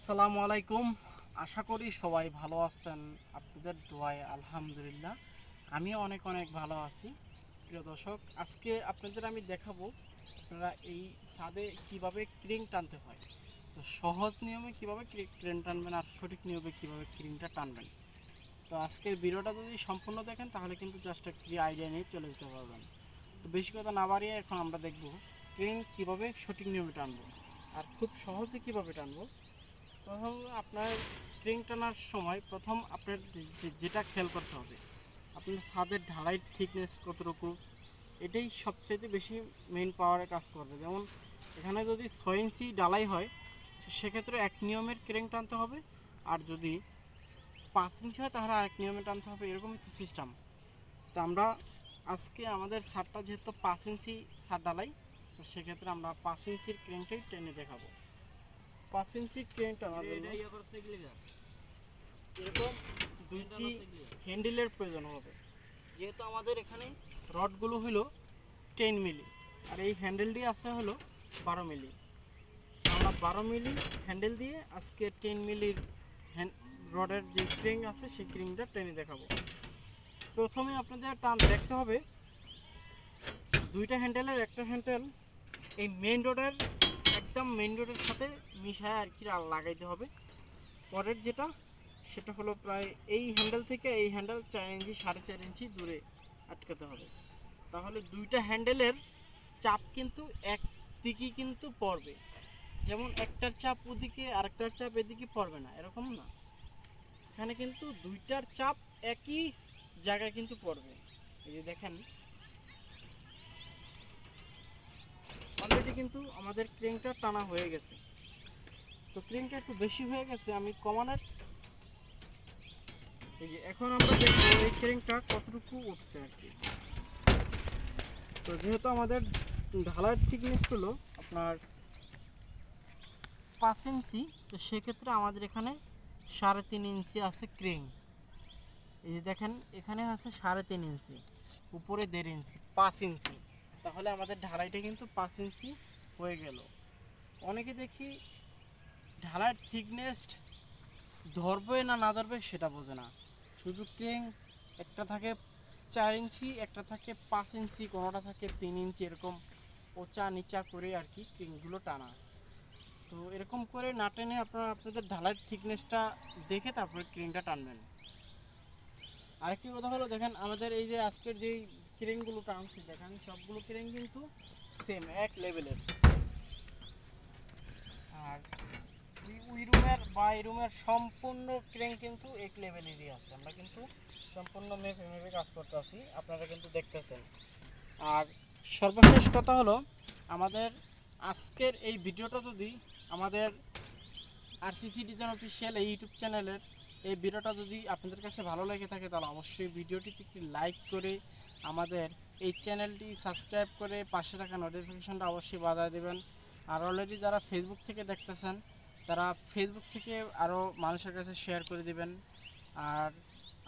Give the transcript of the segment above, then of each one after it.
আসসালামু আলাইকুম। আশা করি সবাই ভালো আছেন। আপনাদের দোয়ায় আলহামদুলিল্লাহ আমিও অনেক অনেক ভালো আছি। প্রিয় দর্শক, আজকে আপনাদের আমি দেখাবো আপনারা এই ছাদে কিভাবে ক্রিং টানতে হয়। তো সহজ নিয়মে কিভাবে ক্রিং টানবেন আর সঠিক নিয়মে কিভাবে ক্রিংটা টানবেন। তো আজকের ভিডিওটা যদি সম্পূর্ণ দেখেন তাহলে কিন্তু জাস্ট একটি আইডিয়া নিয়ে চলে যেতে পারবেন। তো বেশি কথা না বাড়িয়ে এখন আমরা দেখব ক্রিং কিভাবে সঠিক নিয়মে টানবো আর খুব সহজে কিভাবে টানবো। প্রথম আপনার ক্রিং টানার সময় প্রথম আপনার যেটা খেয়াল করতে হবে, আপনার ছাদের ঢালাইয়ের থিকনেস কতটুকু, এটাই সবচেয়ে বেশি মেইন পাওয়ারে কাজ করবে। যেমন এখানে যদি 6 ইঞ্চি ঢালাই হয় সেক্ষেত্রে এক নিয়মের ক্রিং টানতে হবে, আর যদি 5 ইঞ্চি হয় তাহলে আরেক নিয়মে টানতে হবে, এরকম একটি সিস্টেম। তো আমরা আজকে আমাদের ছাদটা যেহেতু 5 ইঞ্চি ছাদ ঢালাই, তো সেক্ষেত্রে আমরা 5 ইঞ্চির ক্রিংটাই টেনে দেখাবো। 5 ইঞ্চি ক্রেন টানার জন্য এরকম দুইটি হ্যান্ডেলের প্রয়োজন হবে। যেহেতু আমাদের এখানে রডগুলো হলো 10 মিলি আর এই হ্যান্ডেলটি আছে হলো 12 মিলি। আমরা 12 মিলি হ্যান্ডেল দিয়ে আজকে 10 মিলির রডের যে ক্রিং আছে সেই ক্রিংটা টেনে দেখাবো। প্রথমে আপনাদের টান দেখতে হবে দুইটা হ্যান্ডেলের একটা হ্যান্ডেল এই মেইন রোডের একদম মেইন রোডের সাথে মিশায় আর কি লাগাইতে হবে। পরের যেটা সেটা হলো প্রায় এই হ্যান্ডেল থেকে এই হ্যান্ডেল 4 ইঞ্চি 4.5 ইঞ্চি দূরে আটকাতে হবে। তাহলে দুইটা হ্যান্ডেলের চাপ কিন্তু এক দিকেই কিন্তু পড়বে। যেমন একটার চাপ ওদিকে আরেকটার চাপ এদিকে পড়বে না, এরকম না। এখানে কিন্তু দুইটার চাপ একই জায়গায় কিন্তু পড়বে। এই যে দেখেন অলরেডি কিন্তু আমাদের ক্রেনটা টানা হয়ে গেছে। তো ক্রেনটা একটু বেশি হয়ে গেছে, আমি কমানোর এই যে এখন আমরা দেখব এই ক্রেনটা কতটুকু উঠছে আর কি। তো যেহেতু আমাদের ঢালাইয়ের থিকনেস হলো আপনার 5 ইঞ্চি, তো সেক্ষেত্রে আমাদের এখানে 3.5 ইঞ্চি আছে ক্রেন। এই যে দেখেন এখানে আছে 3.5 ইঞ্চি, উপরে 1.5 ইঞ্চি, 5 ইঞ্চি। তাহলে আমাদের ঢালাইটা কিন্তু 5 ইঞ্চি হয়ে গেল। অনেকে দেখি ঢালাইয়ের থিকনেস ধরবে না না ধরবে সেটা বোঝে না। শুধু ক্রেন একটা থাকে 4 ইঞ্চি, একটা থাকে 5 ইঞ্চি, কোনোটা থাকে 3 ইঞ্চি, এরকম ওচা নিচা করে আর কি ক্রেনগুলো টানা। তো এরকম করে না টেনে আপনারা আপনাদের ঢালাইয়ের থিকনেসটা দেখে তারপরে ক্রেনটা টানবেন। আরেকটি কথা হলো দেখেন আমাদের এই যে আজকের যেই ক্রেনগুলো টানছি দেখেন সবগুলো ক্রেন কিন্তু সেম এক লেভেলের। আর ওই রুমের বা এই রুমের সম্পূর্ণ ক্রেন কিন্তু এক লেভেলেরই আছে। আমরা কিন্তু সম্পূর্ণ মেপে মেপে কাজ করতে আছি, আপনারা কিন্তু দেখতেছেন। আর সর্বশেষ কথা হলো আমাদের আজকের এই ভিডিওটা যদি আমাদের আরসিসি ডিজাইন অফিসিয়াল এই ইউটিউব চ্যানেলের এই ভিডিওটা যদি আপনাদের কাছে ভালো লেগে থাকে তাহলে অবশ্যই ভিডিওটিতে একটি লাইক করে আমাদের এই চ্যানেলটি সাবস্ক্রাইব করে পাশে থাকা নোটিফিকেশনটা অবশ্যই বাজায় দেবেন। আর অলরেডি যারা ফেসবুক থেকে দেখতেছেন তারা ফেসবুক থেকে আরও মানুষের কাছে শেয়ার করে দিবেন। আর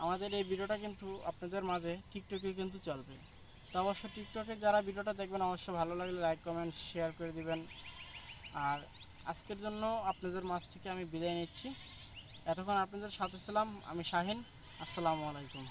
আমাদের এই ভিডিওটা কিন্তু আপনাদের মাঝে টিকটকে কিন্তু চলবে। তো অবশ্য টিকটকে যারা ভিডিওটা দেখবেন অবশ্যই ভালো লাগলে লাইক কমেন্ট শেয়ার করে দিবেন। আর আজকের জন্য আপনাদের মাঝ থেকে আমি বিদায় নিচ্ছি। এতক্ষণ আপনাদের সাথে ছিলাম আমি শাহিন। আসসালামু আলাইকুম।